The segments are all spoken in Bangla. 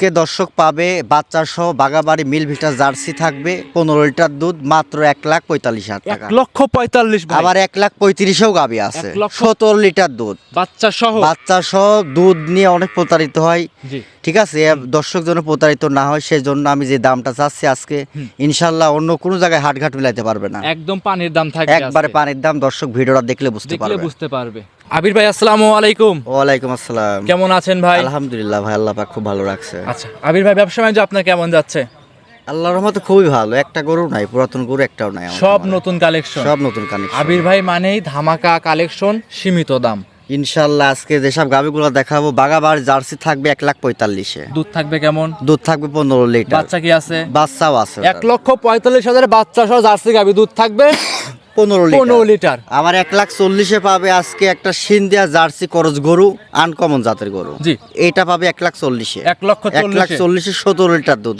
আজকে দর্শক পাবে বাচ্চা সহ বাগাবাড়ি মিল ভিটা জার্সি থাকবে 15 লিটার দুধ মাত্র 1,45,000 টাকা। 1,45,000 ভাই। আবার 1,35,000 গাবি আছে 17 লিটার দুধ বাচ্চা সহ দুধ নিয়ে অনেক প্রতারিত হয়। জি। ঠিক আছে, দর্শক যেন প্রতারিত না হয় সেজন্য আমি যে দামটা চাচ্ছি আজকে ইনশাল্লাহ অন্য কোনো জায়গায় হাটঘাট মিলাইতে পারবে না, একদম পানির দাম থাকবে, একবারে পানির দাম। দর্শক ভিডিওটা দেখলে বুঝতে পারবে। আবির ভাই আসসালামু আলাইকুম। ওয়ালাইকুম আসসালাম। কেমন আছেন ভাই? আলহামদুলিল্লাহ ভাই, আল্লাহ পাক খুব ভালো রাখছে। আচ্ছা আবির ভাই, ব্যবসা বাণিজ্য আপনার কেমন যাচ্ছে? আল্লাহর রহমতে খুবই ভালো। একটা গরু নাই, পুরাতন গরু একটাও নাই, সব নতুন কালেকশন। আবির ভাই মানেই ধামাকা কালেকশন, সীমিত দাম। ইনশাল্লাহ আজকে যেসব গাভিগুলো দেখাবো বাগাবার জার্সি থাকবে 1,45,000। দুধ থাকবে কেমন? দুধ থাকবে 15 লিটার। বাচ্চা কি আছে? বাচ্চাও আছে। 1,45,000 বাচ্চা সহ জার্সি গাভি, দুধ থাকবে 15 লিটার। আমার 1,40,000 পাবে আজকে একটা সিন্ধিয়া জার্সি করজ গরু, আনকমন জাতের গরু। জি। এটা পাবে 1,40,000। 1,40,000 17 লিটার দুধ।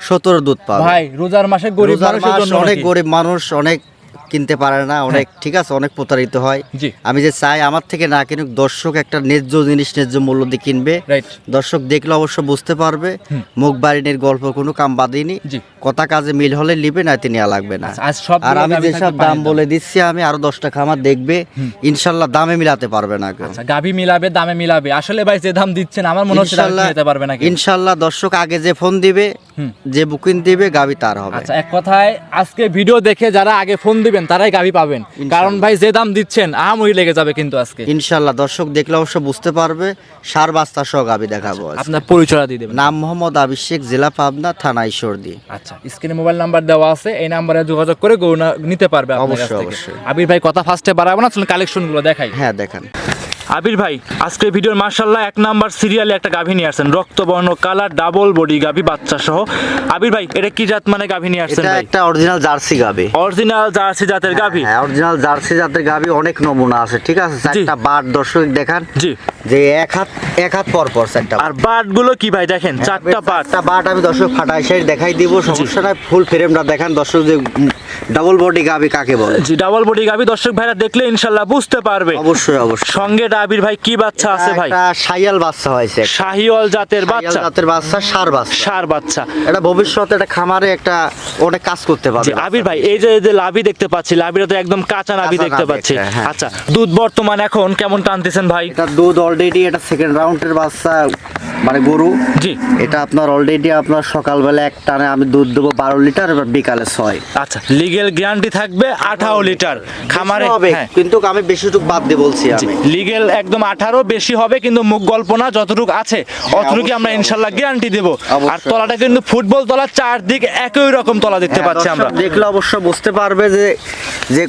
17 দুধ পাবে ভাই। রোজার মাসে গরিব মানুষের জন্য, অনেক গরিব মানুষ অনেক কিনতে পারে না, অনেক ঠিক আছে, অনেক প্রতারিত হয়। আমি যে চাই আমার থেকে না কিনুক, দর্শক একটা ন্যায্য জিনিস ন্যায্য মূল্য দিয়ে কিনবে। দর্শক দেখলে অবশ্য বুঝতে পারবে মুখ বাড়ির গল্প কোনো কাম বাদিনি, কথা কাজে মিল হলে নিবে, না নেওয়া লাগবে না। আর আমি যেসব দাম বলে দিচ্ছি, আমি আরো 10টা খামার দেখবে ইনশাল্লাহ দামে মিলাতে পারবে না। গাভি মিলাবে, দামে মিলাবে। আসলে ভাই যে দাম দিচ্ছেন আমার মনে হচ্ছে নিতে পারবে না। ইনশাল্লাহ দর্শক আগে যে ফোন দিবে, যে বুকিং দিবে, গাভি তার হবে। আচ্ছা, এক কথায় আজকে ভিডিও দেখে যারা আগে ফোন দিবেন তারাই গাভি পাবেন, কারণ ভাই যে দাম দিচ্ছেন আহামরি লেগে যাবে কিন্তু আজকে। ইনশাল্লাহ দর্শক দেখলে অবশ্য বুঝতে পারবে। সার বাস্তা সহ গাভি দেখাবো। আপনার পরিচয় দিয়ে দেবেন। নাম মোহাম্মদ আবির শেখ, জেলা পাবনা, থানা ঈশ্বরদী। আচ্ছা, স্ক্রিনে মোবাইল নাম্বার দেওয়া আছে, এই নাম্বারে যোগাযোগ করে গরু নিতে পারবে অবশ্যই। আবির ভাই কথা ফার্স্টে বাড়াবো না, চলুন কালেকশন গুলো দেখাই। হ্যাঁ দেখান। আবির ভাই আজকে ভিডিওর মাশাআল্লাহ 1 নাম্বার সিরিয়ালে একটা গাভী নিয়ে আসছেন, রক্তবর্ণ কালার, ডাবল বডি গাভী, বাচ্চা সহ। আবির ভাই এটা কি জাত মানে গাভী নিয়ে আসছেন? এটা একটা অরিজিনাল জার্সি গাভী। অরিজিনাল জার্সি জাতের গাভী? হ্যাঁ, অরিজিনাল জার্সি জাতের গাভী। অনেক নমুনা আছে, ঠিক আছে। চারটা বাট দর্শক দেখান। জি। যে এক হাত পর পর চারটা। আর বাট গুলো কি ভাই দেখেন, চারটা বাট আমি দর্শক ফাটাই সাইড দেখাই দিব, সমস্যা নাই। ফুল ফ্রেমটা দেখান দর্শক, যে ডাবল বডি গাভী কাকে বলে। জি, ডাবল বডি গাভী দর্শক ভাইরা দেখলে ইনশাআল্লাহ বুঝতে পারবে। অবশ্যই। সঙ্গে আবির ভাই কি বাচ্চা আছে ভাই? একটা শাহিয়াল বাচ্চা হয়েছে, শাহিওয়াল জাতের বাচ্চা। সার বাচ্চা। এটা ভবিষ্যতে একটা খামারে একটা অনেক কাজ করতে পারবে। আবির ভাই এই যে লাভি দেখতে পাচ্ছি, লাভিটা তো একদম কাঁচা লাভি দেখতে পাচ্ছি। আচ্ছা, দুধ বর্তমান এখন কেমন টানতেছেন ভাই? এটা দুধ অলরেডি, এটা সেকেন্ড রাউন্ডের বাচ্চা মানে গরু। জি। এটা আপনার অলরেডি আপনার সকালবেলা এক টানে আমি দুধ দেবো 12 লিটার, এবার বিকালে 6। আচ্ছা, লিগ্যাল গ্যারান্টি থাকবে 18 লিটার খামারে হবে, কিন্তু আমি বেশিটুক বাদ দিয়ে বলছি। আমি লিগ্যাল একদম 18 বেশি হবে, কিন্তু মুখ গল্প না, যতটুকু আছে অতটুকু আমরা ইনশাআল্লাহ গ্যারান্টি দেব। আর তলাটা কিন্তু ফুটবল তলা, চারদিক একই রকম তলা দেখতে পাচ্ছি আমরা। দেখলে অবশ্য বুঝতে পারবে যে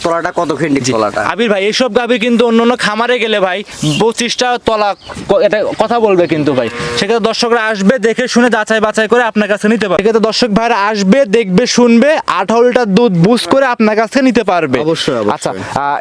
তলাটা কত খেন্ডি তলাটা। আবির ভাই এইসব গাভী কিন্তু অন্য খামারে গেলে ভাই 25টা তলা এটা কথা বলবে কিন্তু ভাই, সেক্ষেত্রে দর্শকরা আসবে দেখে শুনে যাচাই বাছাই করে আপনার কাছে নিতে পারবে। সেক্ষেত্রে দর্শক ভাইরা আসবে, দেখবে, শুনবে, 18 লিটার দুধ বুঝ করে আপনার কাছে নিতে পারবে। অবশ্যই। আচ্ছা,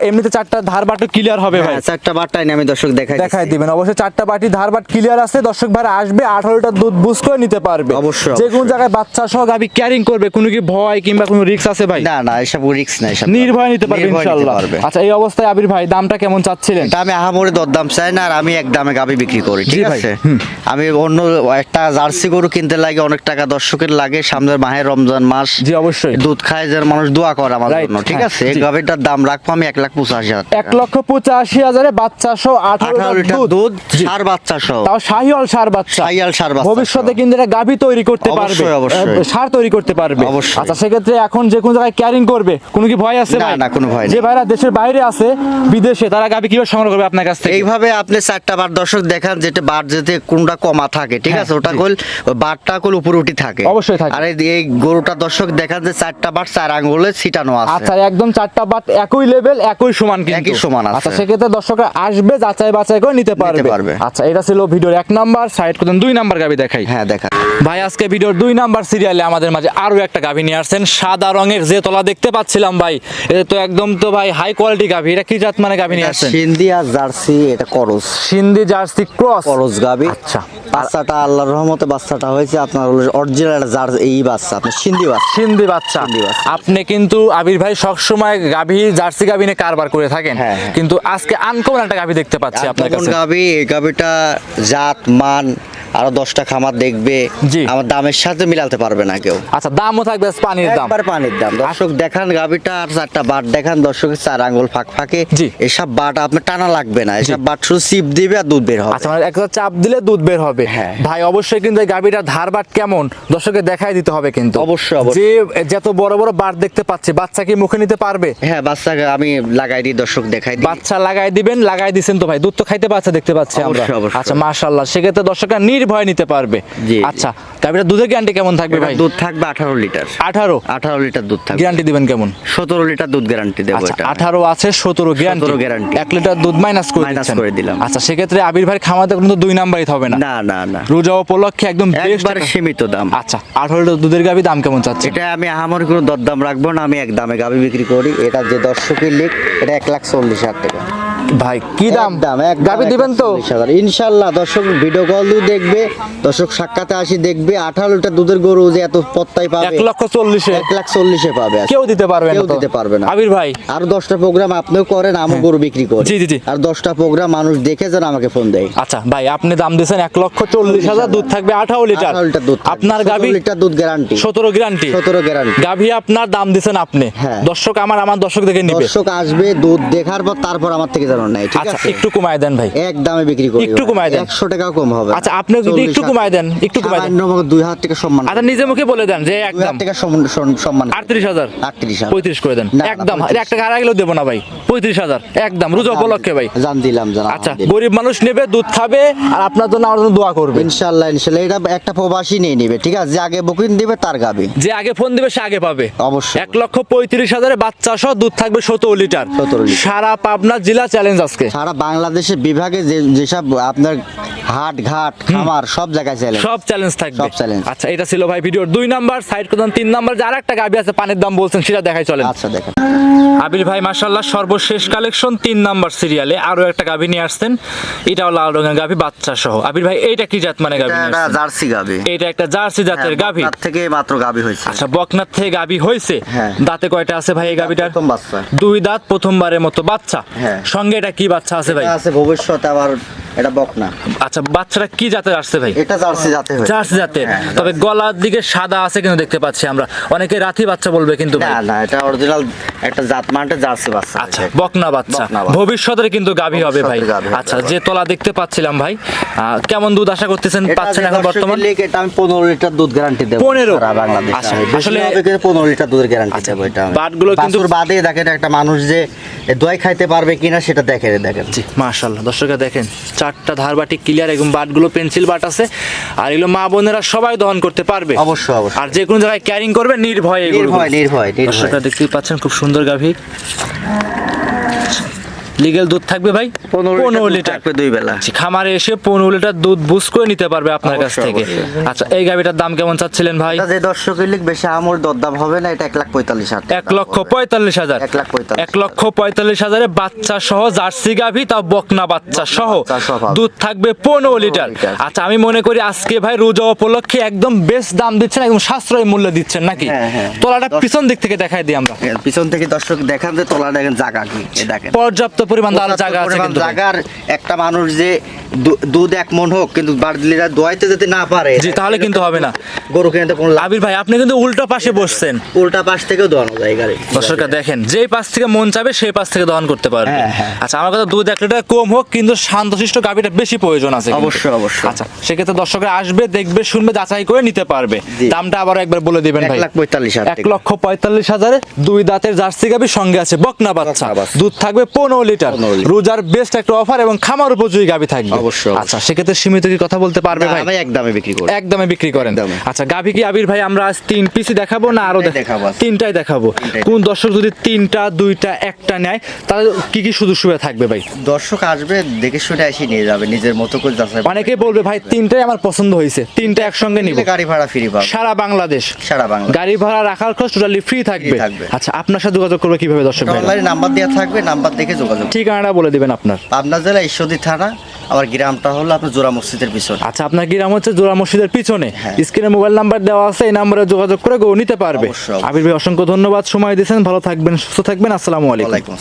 এমনিতে চারটা ধার বাট ক্লিয়ার হবে ভাই? চারটা বাটটাই আমি দর্শক দেখাই দিবেন। অবশ্যই চারটা বাটি ধার বাট ক্লিয়ার আছে, দর্শক ভাইরা আসবে 18 লিটার দুধ বুঝ করে নিতে পারবে। অবশ্যই। যে কোন জায়গায় বাচ্চা সহ গাভী ক্যারিং করবে, কোনো কি ভয় কিংবা কোনো রিস্ক আছে ভাই? না, এসব রিস্ক নাই, নির্ভয় নিতে পারবে ইনশাআল্লাহ। আচ্ছা, এই অবস্থায় আবির ভাই দামটা কেমন চাচ্ছিলেন? এটা আমি আহামরি দরদাম চাই না, আর আমি এক দামে গাভী বিক্রি করি, ঠিক আছে। আমি অন্য একটা জার্সি গরু কিনতে লাগে অনেক টাকা দর্শকের লাগে, সামনের মাহে রমজান মাস। জি অবশ্যই। দুধ খায় যার মানুষ দোয়া করে আমার জন্য, ঠিক আছে। এই গাভীটার দাম রাখবো আমি 1,85,000। 1,85,000 বাচ্চা সহ 18 লিটার দুধ, সার বাচ্চা সহ, তাও শাহিওয়াল সার বাচ্চা। ভবিষ্যতে কিন্তু এটা গাভী তৈরি করতে পারবে, সার তৈরি করতে পারবে। আচ্ছা, সেক্ষেত্রে এখন যে কোন জায়গায় ক্যারিং করবে, কোনো কি ভয় আছে ভাই? না, কোনো ভয় নেই। যে ভাইরা দেশের বাইরে আছে, বিদেশে, তারা গাভী কিভাবে সংগ্রহ করবে আপনার কাছ থেকে? এইভাবে আপনি চারটা বার দর্শক দেখান, যেটা বার যেতে কোনটা কমা থাকে, ঠিক আছে, ওটা কল বারটা কল উপরে উঠি থাকে, অবশ্যই থাকে। আর এই গরুটা দর্শক দেখান যে চারটা বার 4 আঙ্গুলে ছিটানো আছে। আচ্ছা, একদম চারটা বাট একই লেভেল, একই সমান, কিন্তু একই সমান আছে। আচ্ছা, সেক্ষেত্রে দর্শকরা আসবে, যাচাই বাছাই করে নিতে পারবে। আচ্ছা, এটা ছিল ভিডিওর 1 নাম্বার। সাইড করতেন 2 নাম্বার গাভী দেখাই। হ্যাঁ দেখান ভাই। আজকে ভিডিওর 2 নাম্বার সিরিয়ালে আমাদের মাঝে আরো একটা গাভী নিয়ে আসছেন, সাদা রঙের যে তলা দেখতে পাচ্ছিলাম ভাই, এটা তো একদম তো ভাই হাই কোয়ালিটি গাভী। এটা কি জাত মানে গাভী নিয়ে আসছেন? সিন্ধি আর জার্সি, এটা করস, সিন্ধি জার্সি করস গাভী। আচ্ছা, বাচ্চাটা আল্লাহর রহমতে বাচ্চাটা হয়েছে আপনার অরিজিনাল জার্সি, এই বাচ্চা আপনার সিন্ধি বাচ্চা। আপনি কিন্তু আবির ভাই সবসময় গাভী, জার্সি গাভী নিয়ে কারবার করে থাকেন, কিন্তু আজকে আনকমন একটা গাভী দেখতে পাচ্ছি আপনার কাছে। গাভী, এই গাভীটা জাত মান আরো 10টা খামার দেখবে, জি। আমার দামের সাথে মিলাতে পারবে না কেউ। আচ্ছা, দামও থাকবে পানির দাম, একবার পানির দাম। দর্শক দেখান গাবিটা, আর 4টা বাট দেখান দর্শকের, 4 আঙ্গুল ফাঁক ফাঁকে। জি। এসব বাট আপনার টানা লাগবে না, এসব বাট শুধু সিপ দিবে আর দুধ বের হবে। আচ্ছা, মানে একটা চাপ দিলে দুধ বের হবে। হ্যাঁ। ভাই অবশ্যই কিন্তু এই গাবিটার ধারবাট কেমন দর্শককে দেখাই দিতে হবে কিন্তু। অবশ্যই। যে যত বড় বড় বাট দেখতে পাচ্ছি, বাচ্চা কি মুখে নিতে পারবে? হ্যাঁ, বাচ্চাকে আমি লাগাই দিই, দর্শক দেখাই দিই। বাচ্চা লাগাই দিবেন, লাগাই দিছেন তো ভাই, দুধ তো খাইতে পাচ্ছে দেখতে পাচ্ছি আমরা। অবশ্যই, অবশ্যই। আচ্ছা, মাশাআল্লাহ, সেক্ষেত্রে দর্শকরা নির্ভয় নিতে পারবে। জি, জি। আচ্ছা, গাবিটার দুধের গ্যারান্টি কেমন থাকবে ভাই? দুধ থাকবে 18 লিটার। 18 লিটার দুধ থাকবে। গ্যারান্টি দিবেন কেমন? 17 লিটার দুধ গ্যারান্টি দেবো আচ্ছা, এটা। 18 আছে, 17 গ্যারান্টি। 17 guarantee। 1 লিটার দুধ মাইনাস করে দিলাম। আচ্ছা, সেক্ষেত্রে আবির ভাই খামাতে কিন্তু 2 নাম্বারই হবে না। না না না, রোজা উপলক্ষে একদম বেস্ট একবার সীমিত দাম। আচ্ছা, 18 লিটার দুধের গাবি দাম কেমন চাচ্ছে? এটা আমি আহামরি কোনো দরদাম রাখবো না, আমি এক দামে গাবি বিক্রি করি। এটা যে দর্শকের লিখ, এটা 1,40,000 টাকা। ভাই কি দাম? এক গাবি দিবেন তো? 1,40,000 ইনশাআল্লাহ। দর্শক ভিডিও কল দিয়ে দেখবে, দর্শক সাক্ষাতে আসি দেখবে, 18 লিটার দুধের গরু যে এত পত্তাই পাবে, 1,40,000 1,40,000 পাবে। কেউ দিতে পারবে না, কেউ দিতে পারবে না। আবির ভাই আর 10টা প্রোগ্রাম আপনিও করেন, আমি গরু বিক্রি করি। জি, জি, জি। আর 10টা প্রোগ্রাম মানুষ দেখে যেন আমাকে ফোন দেয়। আচ্ছা ভাই, আপনি দাম দিয়েছেন 1,40,000, দুধ থাকবে 18 লিটার। 18 লিটার দুধ থাকবে। আপনার গাবি 17 লিটার দুধ গ্যারান্টি। 17 গ্যারান্টি। 17 গ্যারান্টি। গাভি আপনার দাম দিছেন আপনি। হ্যাঁ। দর্শক আমার দর্শক দেখে নিবে। দর্শক আসবে, দুধ দেখার পর তারপর আমার থেকে জানো নাই, ঠিক আচ্ছা, আছে? একটু কমায় দেন ভাই। এক দামে বিক্রি করি। একটু কমায় দেন। 100 টাকা কম হবে। আচ্ছা, আপনি যদি একটু কমায় দেন, একটু কমায় দেন। 2,000 টাকা সম্মান। আচ্ছা, নিজে মুখে বলে দেন যে একদম 2,000 টাকা সম্মান। 38,000, 38,000 35 করে দেন না, না, একদম। 35 1 টাকা আড়াই কিলো দেবো না ভাই, 35,000 একদম রোজা উপলক্ষে ভাই। জান দিলাম। আচ্ছা, গরিব মানুষ নেবে, দুধ খাবে, আর আপনার জন্য আমার জন্য দোয়া করবে। ইনশাআল্লাহ। এটা একটা প্রবাসী নিয়ে নিবে, ঠিক আছে? যে আগে বুকিং দিবে তার গাবি। যে আগে ফোন দিবে সে আগে পাবে। অবশ্যই। 1,35,000 বাচ্চা সহ দুধ থাকবে 17 লিটার। 17 লিটার। সারা পাবনা জেলা চ্যালেঞ্জ আজকে। সারা বাংলাদেশের বিভাগে যেসব আপনার হাট ঘাট খামার সব জায়গায় চ্যালেঞ্জ। সব চ্যালেঞ্জ থাকবে। সব চ্যালেঞ্জ। আচ্ছা, এটা ছিল ভাই ভিডিওর 2 নাম্বার। সাইড করতেন 3 নাম্বার, যে আরেকটা গাবি আছে পানির দাম বলছেন, সেটা দেখাই চলেন। আচ্ছা, দেখেন। আবির ভাই মাশাআল্লাহ, সর্বশেষ কালেকশন 3 নাম্বার সিরিয়ালে আরো একটা গাবি নিয়ে আসছেন। এটাও লাল রঙের গাবি, বাচ্চা সহ। আবির ভাই, এইটা কি জাত মানে গাবি? এটা জার্সি গাবি। এটা একটা জার্সি জাতের গাবি। তার থেকে মাত্র গাবি হয়েছে। আচ্ছা, বকনার থেকে গাবি হয়েছে। হ্যাঁ। দাঁতে কয়টা আছে ভাই এই গাবিটার? প্রথম বাচ্চা। 2 দাঁত, প্রথমবারের মতো বাচ্চা। হ্যাঁ। সঙ্গে এটা কি বাচ্চা আছে ভাই? এটা আছে ভবিষ্যতে আবার, এটা বকনা। আচ্ছা, বাচ্চাটা কি জাতের আসছে ভাই? এটা জার্সি জাতে হয়েছে। জার্সি জাতের। হ্যাঁ, তবে গলার দিকে সাদা আছে কিন্তু দেখতে পাচ্ছি আমরা। অনেকে রাথি বাচ্চা বলবে কিন্তু ভাই। না না, এটা অরিজিনাল একটা জাত মানটা জার্সি বাচ্চা। আচ্ছা, বকনা বাচ্চা। বকনা বাচ্চা। ভবিষ্যতের কিন্তু গাভী হবে ভাই। ভবিষ্যতের গাভী হবে। আচ্ছা, যে তলা দেখতে পাচ্ছিলাম ভাই, কেমন দুধ আশা করতেছেন পাচ্ছেন এখন বর্তমান? এটা আমি 15 লিটার দুধ গ্যারান্টি দেব। 15? সারা বাংলাদেশে। আচ্ছা, আসলে আসলে 15 লিটার দুধের গ্যারান্টি দেব। এটা বাটগুলো কিন্তু বাছুর বাদে দেখেন একটা মানুষ যে দই খাইতে পারবে কিনা সেটা দেখেন। জি, মাশাআল্লাহ। দর্শকরা দেখেন, 4টা ধারবাটি ক্লিয়ার, এবং বাটগুলো পেন্সিল বাট আছে। আর এগুলো মা বোনেরা সবাই দহন করতে পারবে। অবশ্যই অবশ্যই। আর যে কোনো জায়গায় ক্যারিং করবে নির্ভয়ে। নির্ভয়। দর্শকরা দেখতেই পাচ্ছেন, খুব সুন্দর গাভী। লিগ্যাল দুধ থাকবে ভাই 15 লিটার থাকবে 2 বেলা। খামারে এসে 15 লিটার দুধ বুস করে নিতে পারবে আপনার কাছ থেকে। আচ্ছা, এই গাভীটার দাম কেমন চাচ্ছিলেন ভাই? এটা যে দর্শকের লিখ বেশি আমর দরদাম হবে না, এটা 1,45,000 টাকা। 1,45,000। 1,45,000 বাচ্চা সহ জার্সি গাভী, তাও বকনা বাচ্চা সহ দুধ থাকবে 15 লিটার। আচ্ছা, আমি মনে করি আজকে ভাই রোজা উপলক্ষে একদম বেস্ট দাম দিচ্ছেন, একদম সাশ্রয়ী মূল্য দিচ্ছেন নাকি? তোলাটা পিছন দিক থেকে দেখাই দিই আমরা। পিছন থেকে দর্শক দেখান যে তোলা দেখেন জায়গা কি দেখেন। পর্যাপ্ত পরিমাণ জায়গা আছে কিন্তু। জায়গার একটা মানুষ যে দুধ 1 মণ হোক কিন্তু বাড়দিরা দোয়াইতে যেতে না পারে, জি, তাহলে কিন্তু হবে না। গরু কিনতে কোন লাভ। আবির ভাই, আপনি কিন্তু উল্টা পাশে বসছেন। উল্টা পাশ থেকেও দোয়ানো যায় গাড়ি। দর্শকরা দেখেন, যেই পাশ থেকে মন চাবে সেই পাশ থেকে দহন করতে পারবে। হ্যাঁ। আচ্ছা, আমার কথা দুধ 1 লিটার কম হোক, কিন্তু শান্তশিষ্ট গাভীটা বেশি প্রয়োজন আছে কিন্তু। অবশ্যই। আচ্ছা, সেক্ষেত্রে দর্শকরা আসবে, দেখবে, শুনবে, যাচাই করে নিতে পারবে। দামটা আবার একবার বলে দিবেন ভাই। 1,45,000 টাকা। 1,45,000 2 দাঁতের জার্সি গাভীর সঙ্গে আছে বকনা বাচ্চা। দুধ থাকবে 15 লিটার। রোজার বেস্ট একটা অফার, এবং খামার উপযোগী গাভী থাকবে। অবশ্যই। আচ্ছা, সেক্ষেত্রে সীমিত কি কথা বলতে পারবে ভাই? আমি একদমই বিক্রি করি। একদমে বিক্রি করেন। আচ্ছা, গাভী কি আবির ভাই আমরা আজ 3 পিসই দেখাবো না আরো দেখাবো? 3টাই দেখাবো। কোন দর্শক যদি 3টা 2টা 1টা নেয়, তাহলে কি কি সুযোগ সুবিধা থাকবে ভাই? দর্শক আসবে, দেখে শুনে এসে নিয়ে যাবে নিজের মতো করে যাচাই। অনেকে বলবে ভাই 3টাই আমার পছন্দ হয়েছে, 3টা একসঙ্গে নিব। গাড়ি ভাড়া ফ্রি পাবে সারা বাংলাদেশ। গাড়ি ভাড়া রাখার খরচ টোটালি ফ্রি থাকবে। আচ্ছা, আপনার সাথে যোগাযোগ করবে কিভাবে দর্শক ভাই? অনলাইনে নাম্বার দেওয়া থাকবে, নাম্বার দেখে যোগাযোগ। ঠিকানাটা বলে দিবেন আপনার। পাবনা জেলা ঈশ্বরদী থানা, আমার গ্রামটা হলো আপনার জোড়া মসজিদের পিছনে। আচ্ছা, আপনার গ্রাম হচ্ছে জোড়া মসজিদের পিছনে। হ্যাঁ। স্ক্রিনে মোবাইল নাম্বার দেওয়া আছে, এই নম্বরে যোগাযোগ করে গো নিতে পারবে। অবশ্যই। আবির ভাই, অসংখ্য ধন্যবাদ, সময় দিয়েছেন। ভালো থাকবেন, সুস্থ থাকবেন। আসসালামু আলাইকুম।